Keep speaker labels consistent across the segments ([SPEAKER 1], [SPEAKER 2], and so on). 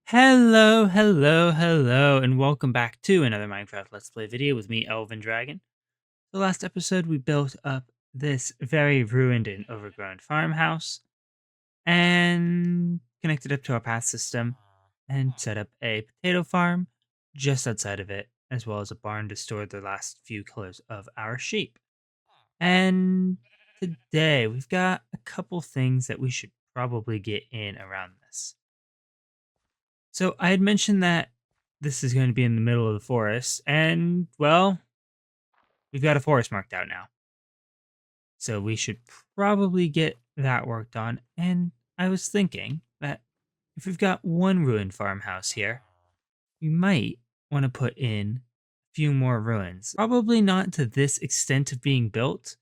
[SPEAKER 1] Hello, and welcome back to another Minecraft Let's Play video with me, Elven Dragon. The last episode, we built up this very ruined and overgrown farmhouse and connected up to our path system and set up a potato farm just outside of it, as well as a barn to store the last few colors of our sheep. And today, we've got a couple things that we should probably get in around this. So I had mentioned that this is going to be in the middle of the forest, and well, we've got a forest marked out now. So we should probably get that worked on. And I was thinking that if we've got one ruined farmhouse here, we might want to put in a few more ruins. Probably not to this extent of being built.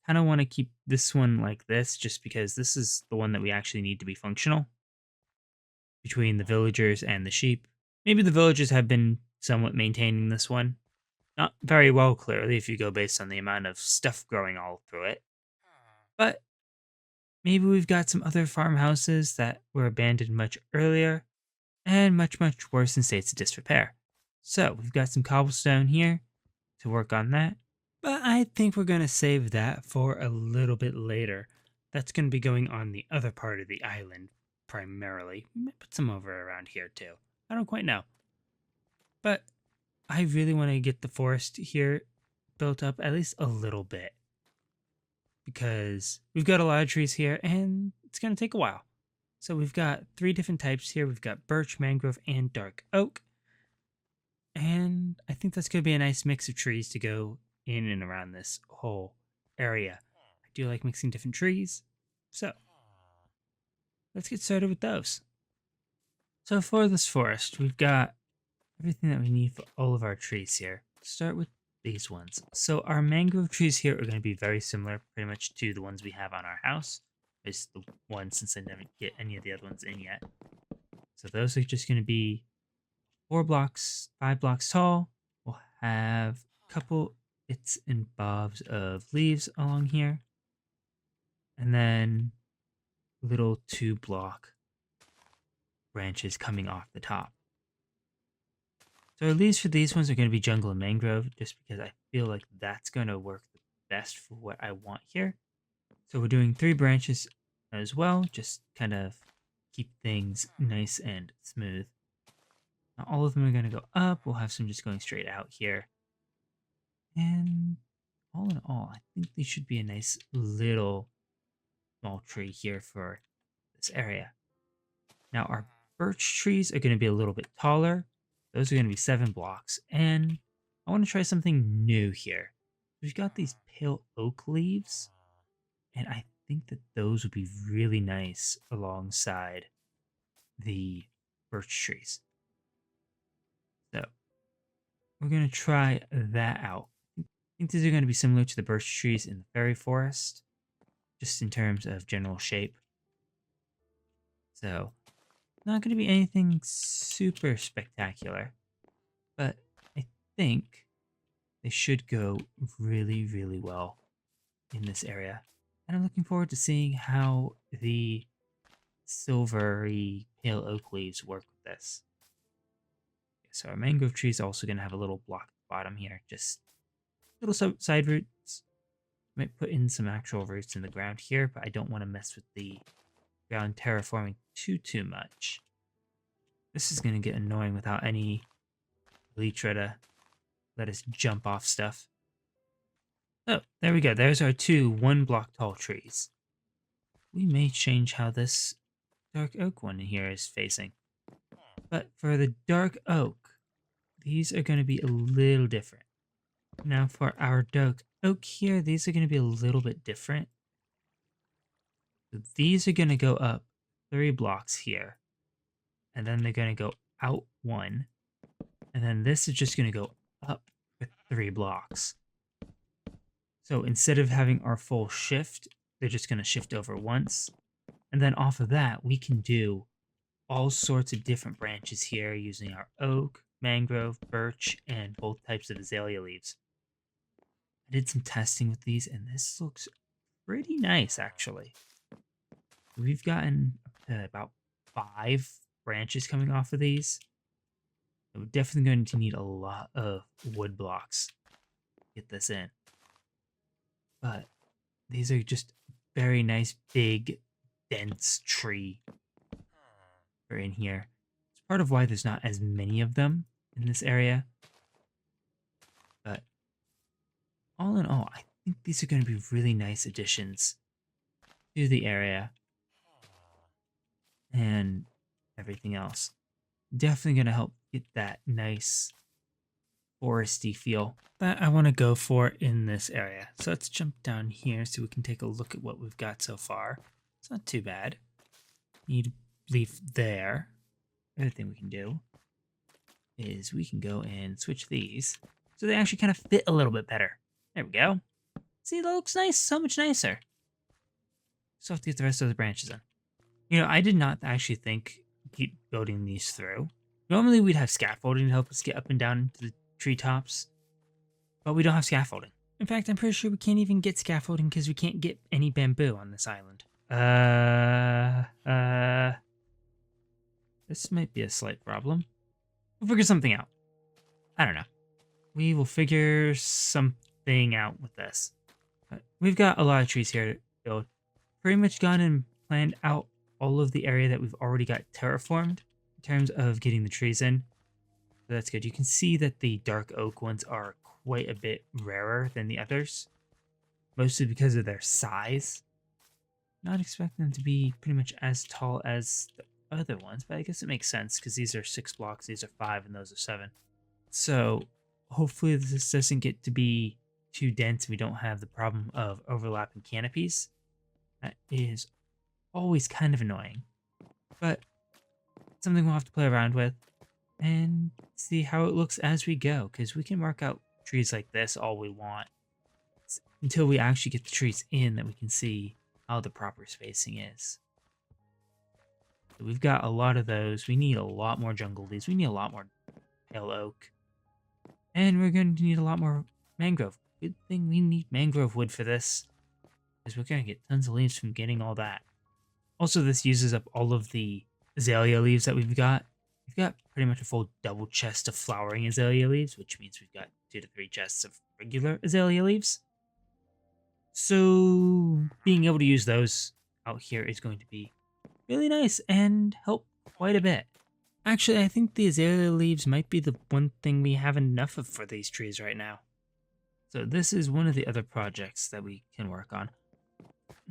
[SPEAKER 1] Kind of want to keep this one like this just because this is the one that we actually need to be functional between the villagers and the sheep. Maybe the villagers have been somewhat maintaining this one. Not very well, clearly, if you go based on the amount of stuff growing all through it. But maybe we've got some other farmhouses that were abandoned much earlier and much worse in states of disrepair. So we've got some cobblestone here to work on that. But I think we're going to save that for a little bit later. That's going to be going on the other part of the island primarily. We might put some over around here too. I don't quite know. But I really want to get the forest here built up at least a little bit. Because we've got a lot of trees here and it's going to take a while. So we've got 3 different types here. We've got birch, mangrove, and dark oak. And I think that's going to be a nice mix of trees to go in and around this whole area. I do like mixing different trees. So let's get started with those. So for this forest, we've got everything that we need for all of our trees here. Let's start with these ones. So our mangrove trees here are going to be very similar pretty much to the ones we have on our house. It's the one since I didn't get any of the other ones in yet. So those are just going to be 4 blocks, 5 blocks tall. We'll have a couple bits and bobs of leaves along here. And then little 2-block branches coming off the top. So our leaves for these ones are going to be jungle and mangrove, just because I feel like that's going to work the best for what I want here. So we're doing 3 branches as well, just kind of keep things nice and smooth. Now all of them are going to go up. We'll have some just going straight out here. And all in all, I think these should be a nice little small tree here for this area. Now our birch trees are going to be a little bit taller. Those are going to be 7 blocks. And I want to try something new here. We've got these pale oak leaves. And I think that those would be really nice alongside the birch trees. So we're going to try that out. I think these are going to be similar to the birch trees in the fairy forest, just in terms of general shape. So not going to be anything super spectacular, but I think they should go really well in this area. And I'm looking forward to seeing how the silvery pale oak leaves work with this. So our mangrove tree is also going to have a little block at the bottom here, just little side roots. Might put in some actual roots in the ground here, but I don't want to mess with the ground terraforming too much. This is going to get annoying without any elytra to let us jump off stuff. Oh, there we go. There's our 2 1-block tall trees. We may change how this dark oak one in here is facing. But for the dark oak, these are going to be a little different. Now for our dark oak here, these are going to be a little bit different. So these are going to go up 3 blocks here. And then they're going to go out 1. And then this is just going to go up with 3 blocks. So instead of having our full shift, they're just going to shift over once. And then off of that, we can do all sorts of different branches here using our oak, mangrove, birch, and both types of azalea leaves. I did some testing with these, and this looks pretty nice, actually. We've gotten up to about 5 branches coming off of these. So we're definitely going to need a lot of wood blocks to get this in. But these are just very nice, big, dense tree are in here. It's part of why there's not as many of them in this area. But all in all, I think these are going to be really nice additions to the area and everything else. Definitely going to help get that nice foresty feel that I want to go for in this area. So let's jump down here so we can take a look at what we've got so far. It's not too bad. Need leaf there. The other thing we can do is we can go and switch these so they actually kind of fit a little bit better. There we go. See, that looks nice. So much nicer. So have to get the rest of the branches in. You know, I did not actually think keep building these through. Normally we'd have scaffolding to help us get up and down to the treetops, but we don't have scaffolding. In fact, I'm pretty sure we can't even get scaffolding because we can't get any bamboo on this island. This might be a slight problem. We'll figure something out. I don't know. We will figure something out with this. But we've got a lot of trees here to build. Pretty much gone and planned out all of the area that we've already got terraformed in terms of getting the trees in. So that's good. You can see that the dark oak ones are quite a bit rarer than the others, mostly because of their size. Not expecting them to be pretty much as tall as the other ones, but I guess it makes sense because these are 6 blocks, these are 5, and those are 7. So hopefully this doesn't get to be too dense and we don't have the problem of overlapping canopies. That is always kind of annoying, but something we'll have to play around with and see how it looks as we go, because we can mark out trees like this all we want until we actually get the trees in that we can see how the proper spacing is. So we've got a lot of those. We need a lot more jungle leaves. We need a lot more pale oak. And we're going to need a lot more mangrove. Good thing we need mangrove wood for this, because we're going to get tons of leaves from getting all that. Also, this uses up all of the azalea leaves that we've got. We've got pretty much a full double chest of flowering azalea leaves, which means we've got 2 to 3 chests of regular azalea leaves. So being able to use those out here is going to be really nice and help quite a bit. Actually, I think the azalea leaves might be the one thing we have enough of for these trees right now. So this is one of the other projects that we can work on.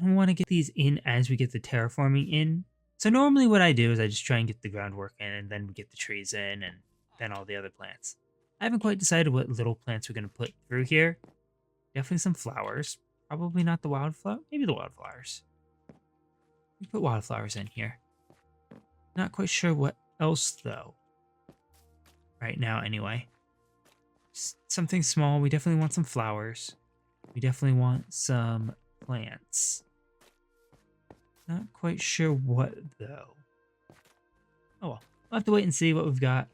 [SPEAKER 1] I want to get these in as we get the terraforming in. So normally what I do is I just try and get the groundwork in and then we get the trees in and then all the other plants. I haven't quite decided what little plants we're going to put through here. Definitely some flowers. Probably not the wildflower. Maybe the wildflowers. We put wildflowers in here. Not quite sure what else though. Right now anyway. Something small. We definitely want some flowers. We definitely want some plants. Not quite sure what though. Oh well. We'll have to wait and see what we've got.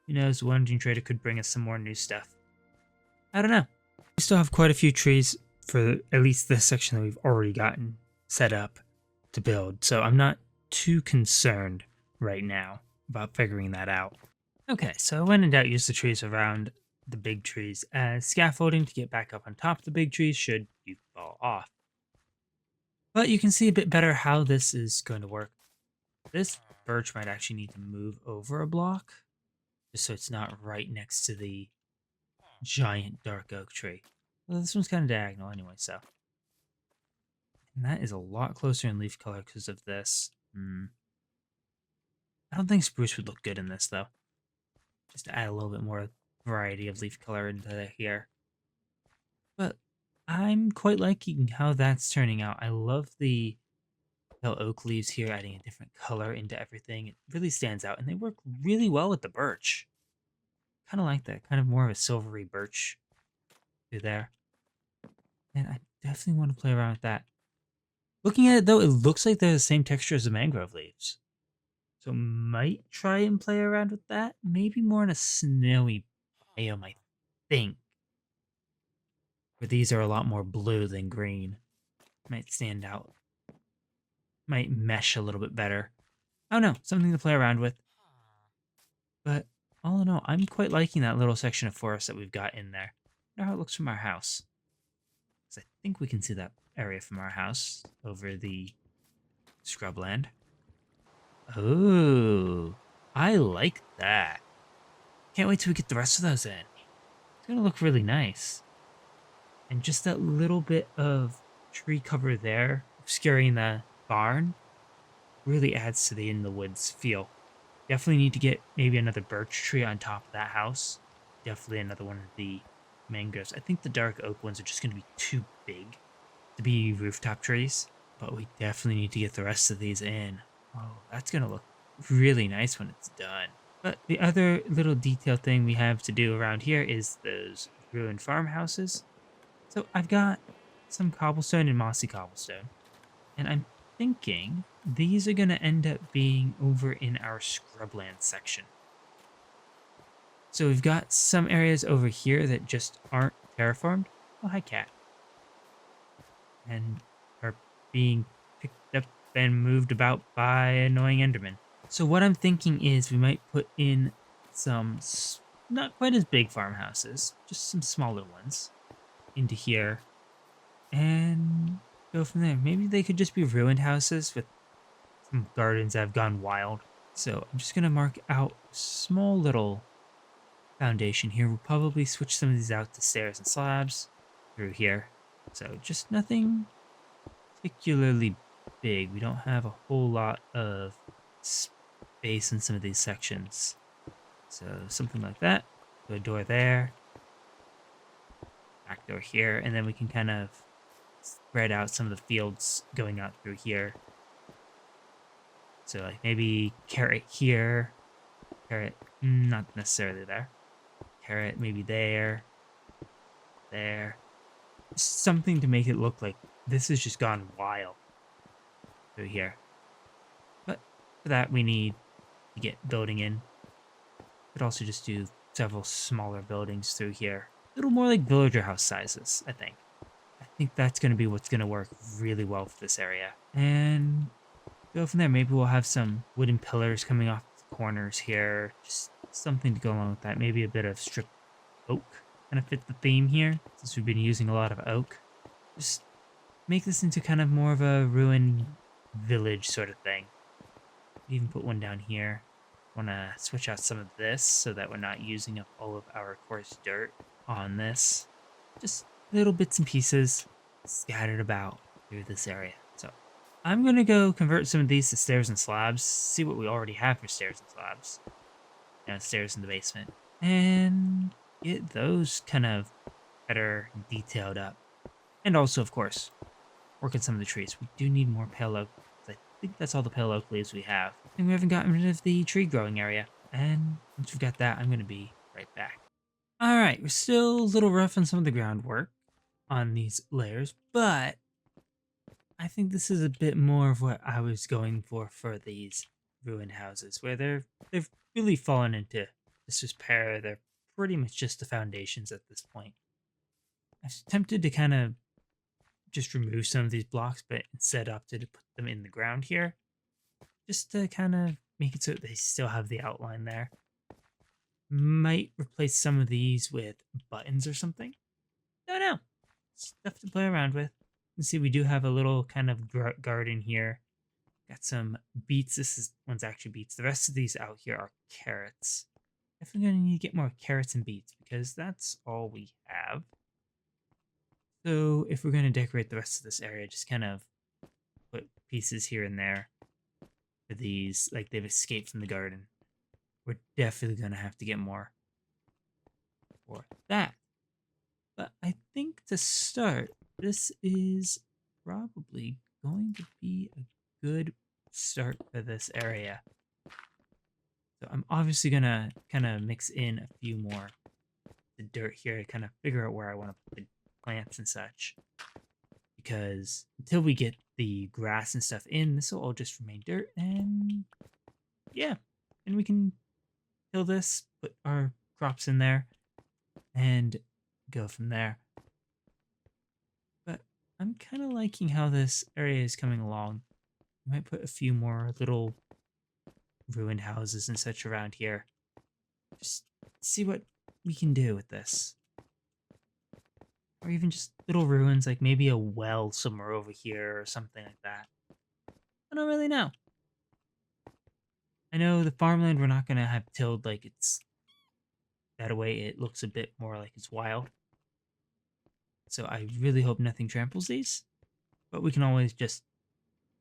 [SPEAKER 1] Who knows, Wandering Trader could bring us some more new stuff. I don't know. We still have quite a few trees for at least this section that we've already gotten set up to build, so I'm not too concerned right now about figuring that out. Okay, so when in doubt, use the trees around the big trees as scaffolding to get back up on top of the big trees should you fall off. But you can see a bit better how this is going to work. This birch might actually need to move over a block, just so it's not right next to the giant dark oak tree. Well, this one's kind of diagonal anyway, so. And that is a lot closer in leaf color because of this. I don't think spruce would look good in this, though. Just to add a little bit more variety of leaf color into here. But I'm quite liking how that's turning out. I love the pale oak leaves here, adding a different color into everything. It really stands out, and they work really well with the birch. Kind of like that, kind of more of a silvery birch through there. And I definitely want to play around with that. Looking at it, though, it looks like they're the same texture as the mangrove leaves. So might try and play around with that. Maybe more in a snowy biome, I think. Where these are a lot more blue than green. Might stand out. Might mesh a little bit better. I don't know, something to play around with. But all in all, I'm quite liking that little section of forest that we've got in there. I wonder how it looks from our house. 'Cause I think we can see that area from our house over the scrubland. Oh, I like that. Can't wait till we get the rest of those in. It's gonna look really nice. And just that little bit of tree cover there, obscuring the barn, really adds to the in the woods feel. Definitely need to get maybe another birch tree on top of that house. Definitely another one of the mangroves. I think the dark oak ones are just going to be too big to be rooftop trees, but we definitely need to get the rest of these in. Oh, that's going to look really nice when it's done. But the other little detail thing we have to do around here is those ruined farmhouses. So I've got some cobblestone and mossy cobblestone, and I'm thinking these are going to end up being over in our scrubland section. So we've got some areas over here that just aren't terraformed. Oh, hi, cat. And are being picked up and moved about by annoying endermen. So what I'm thinking is we might put in some not quite as big farmhouses, just some smaller ones into here and go from there. Maybe they could just be ruined houses with some gardens that have gone wild. So I'm just going to mark out a small little foundation here. We'll probably switch some of these out to stairs and slabs through here. So just nothing particularly big. We don't have a whole lot of space in some of these sections. So something like that. Put a door there. Back door here. And then we can kind of spread out some of the fields going out through here. So like maybe carrot here. Carrot, not necessarily there. Carrot maybe there. There. Something to make it look like this has just gone wild through here. But for that, we need to get building in. Could also just do several smaller buildings through here. A little more like villager house sizes, I think. I think that's going to be what's going to work really well for this area. And go from there. Maybe we'll have some wooden pillars coming off the corners here. Just something to go along with that. Maybe a bit of stripped oak. Kind of fit the theme here, since we've been using a lot of oak. Just make this into kind of more of a ruined village sort of thing. Even put one down here. Want to switch out some of this so that we're not using up all of our coarse dirt on this. Just little bits and pieces scattered about through this area. So I'm going to go convert some of these to stairs and slabs, see what we already have for stairs and slabs. Downstairs in the basement. And get those kind of better detailed up. And also, of course, work on some of the trees. We do need more pale oak. I think that's all the pale oak leaves we have. And we haven't gotten rid of the tree growing area. And once we've got that, I'm going to be right back. All right, we're still a little rough on some of the groundwork on these layers, but I think this is a bit more of what I was going for these ruined houses, where they've really fallen into disrepair. They're pretty much just the foundations at this point. I was tempted to kind of just remove some of these blocks, but instead opted to put them in the ground here, just to kind of make it so that they still have the outline there. Might replace some of these with buttons or something. Don't know. Stuff to play around with. You can see we do have a little kind of garden here. Got some beets. One's actually beets. The rest of these out here are carrots. Definitely going to need to get more carrots and beets because that's all we have. So if we're going to decorate the rest of this area, just kind of put pieces here and there for these, like they've escaped from the garden. We're definitely going to have to get more for that. But I think to start, this is probably going to be a good start for this area. So I'm obviously going to kind of mix in a few more the dirt here to kind of figure out where I want to put the plants and such. Because until we get the grass and stuff in, this will all just remain dirt. And yeah, and we can kill this, put our crops in there, and go from there. But I'm kind of liking how this area is coming along. I might put a few more little ruined houses and such around here. Just see what we can do with this. Or even just little ruins, like maybe a well somewhere over here or something like that. I don't really know. I know the farmland we're not going to have tilled like it's that way. It looks a bit more like it's wild. So I really hope nothing tramples these. But we can always just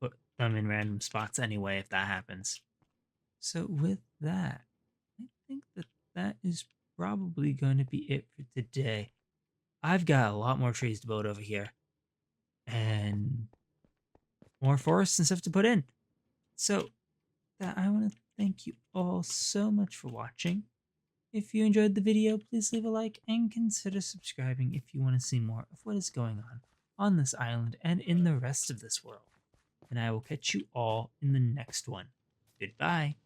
[SPEAKER 1] put them in random spots anyway if that happens. So with that, I think that that is probably going to be it for today. I've got a lot more trees to build over here. And more forests and stuff to put in. So that I want to thank you all so much for watching. If you enjoyed the video, please leave a like and consider subscribing if you want to see more of what is going on this island and in the rest of this world. And I will catch you all in the next one. Goodbye.